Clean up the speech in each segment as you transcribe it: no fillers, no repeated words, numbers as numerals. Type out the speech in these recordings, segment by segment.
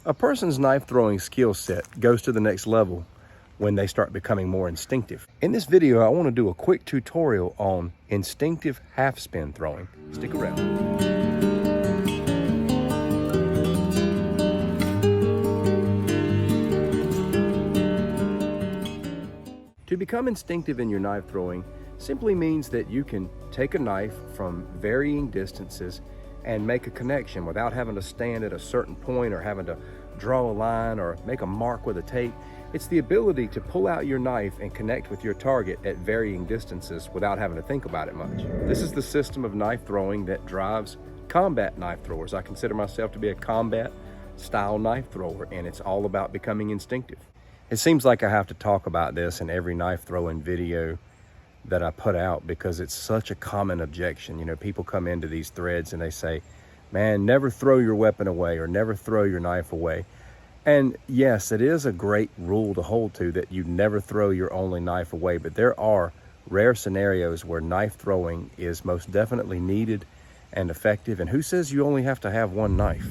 A person's knife throwing skill set goes to the next level when they start becoming more instinctive. In this video, I want to do a quick tutorial on instinctive half spin throwing. Stick around. To become instinctive in your knife throwing simply means that you can take a knife from varying distances and make a connection without having to stand at a certain point or having to draw a line or make a mark with a tape. It's the ability to pull out your knife and connect with your target at varying distances without having to think about it much. This is the system of knife throwing that drives combat knife throwers. I consider myself to be a combat style knife thrower, and it's all about becoming instinctive. It seems like I have to talk about this in every knife throwing video that I put out because it's such a common objection. You know, people come into these threads and they say, man, never throw your weapon away or never throw your knife away. And yes, it is a great rule to hold to, that you never throw your only knife away, but there are rare scenarios where knife throwing is most definitely needed and effective. And who says you only have to have one knife?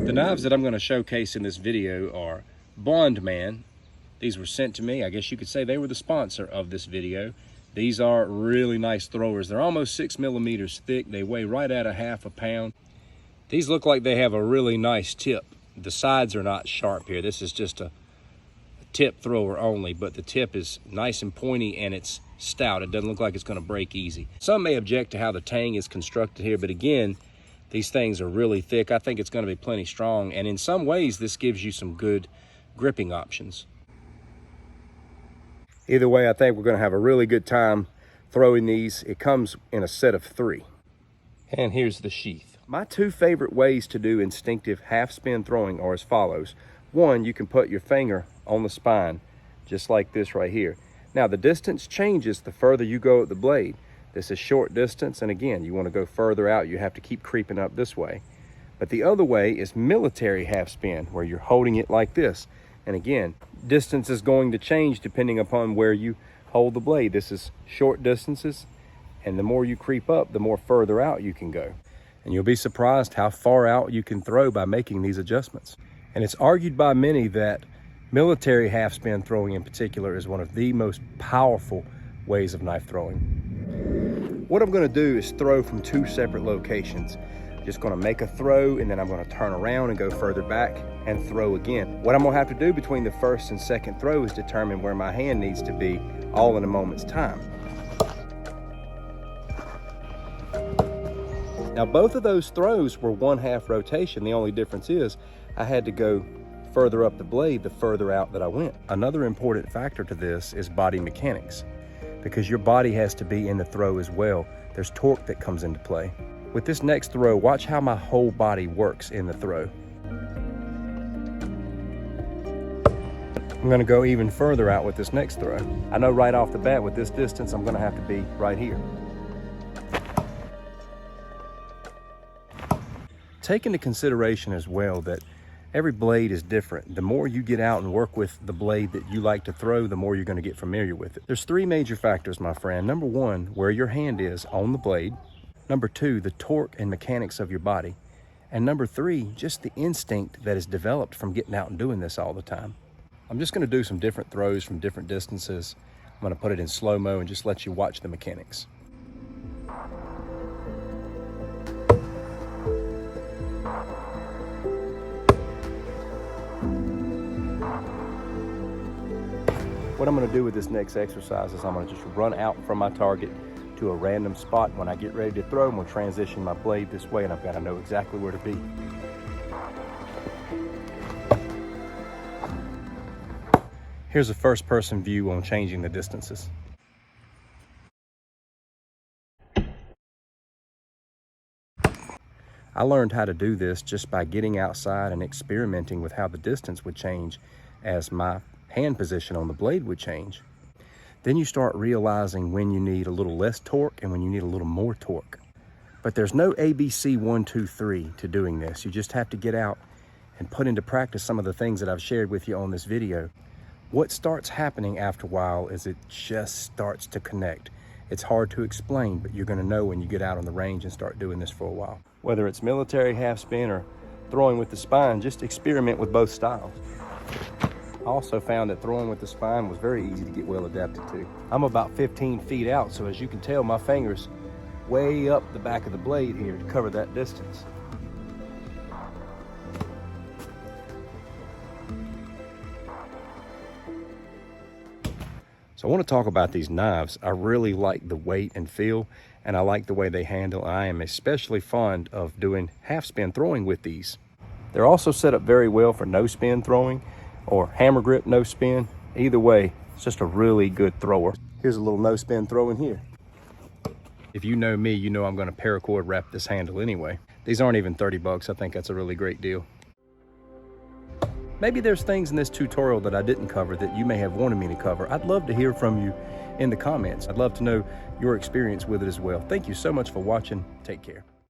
The knives that I'm going to showcase in this video are Blonde Man. These were sent to me. I guess you could say they were the sponsor of this video. These are really nice throwers. They're almost 6 millimeters thick. They weigh right at a half a pound. These look like they have a really nice tip. The sides are not sharp here. This is just a tip thrower only, but the tip is nice and pointy and it's stout. It doesn't look like it's going to break easy. Some may object to how the tang is constructed here, but again, these things are really thick. I think it's going to be plenty strong, and in some ways this gives you some good gripping options. Either way, I think we're going to have a really good time throwing these. It comes in a set of 3. And here's the sheath. My 2 favorite ways to do instinctive half spin throwing are as follows. One, you can put your finger on the spine, just like this right here. Now the distance changes the further you go at the blade. This is short distance, and again, you want to go further out, you have to keep creeping up this way. But the other way is military half spin, where you're holding it like this. And again, distance is going to change depending upon where you hold the blade. This is short distances, and the more you creep up, the more further out you can go. And you'll be surprised how far out you can throw by making these adjustments. And it's argued by many that military half spin throwing in particular is one of the most powerful ways of knife throwing. What I'm going to do is throw from 2 separate locations. Just going to make a throw, and then I'm going to turn around and go further back and throw again. What I'm going to have to do between the first and second throw is determine where my hand needs to be, all in a moment's time. Now both of those throws were 1/2 rotation. The only difference is I had to go further up the blade the further out that I went. Another important factor to this is body mechanics, because your body has to be in the throw as well. There's torque that comes into play. With this next throw, watch how my whole body works in the throw. I'm going to go even further out with this next throw. I know right off the bat with this distance I'm going to have to be right here. Take into consideration as well that every blade is different. The more you get out and work with the blade that you like to throw, the more you're going to get familiar with it. There's 3 major factors, my friend. Number 1, where your hand is on the blade. Number 2, the torque and mechanics of your body. And number 3, just the instinct that is developed from getting out and doing this all the time. I'm just going to do some different throws from different distances. I'm going to put it in slow-mo and just let you watch the mechanics. What I'm going to do with this next exercise is I'm going to just run out from my target to a random spot. When I get ready to throw, I'm going to transition my blade this way, and I've got to know exactly where to be. Here's a first-person view on changing the distances. I learned how to do this just by getting outside and experimenting with how the distance would change as my hand position on the blade would change. Then you start realizing when you need a little less torque and when you need a little more torque. But there's no ABC 1, 2, 3 to doing this. You just have to get out and put into practice some of the things that I've shared with you on this video. What starts happening after a while is it just starts to connect. It's hard to explain, but you're going to know when you get out on the range and start doing this for a while. Whether it's military half spin or throwing with the spine, just experiment with both styles. I also found that throwing with the spine was very easy to get well adapted to. I'm about 15 feet out, so as you can tell, my finger's way up the back of the blade here to cover that distance. So I want to talk about these knives. I really like the weight and feel, and I like the way they handle. I am especially fond of doing half spin throwing with these. They're also set up very well for no spin throwing or hammer grip no spin. Either way, it's just a really good thrower. Here's a little no spin throwing here. If you know me, you know I'm going to paracord wrap this handle anyway. These aren't even 30 bucks. I think that's a really great deal. Maybe there's things in this tutorial that I didn't cover that you may have wanted me to cover. I'd love to hear from you in the comments. I'd love to know your experience with it as well. Thank you so much for watching. Take care.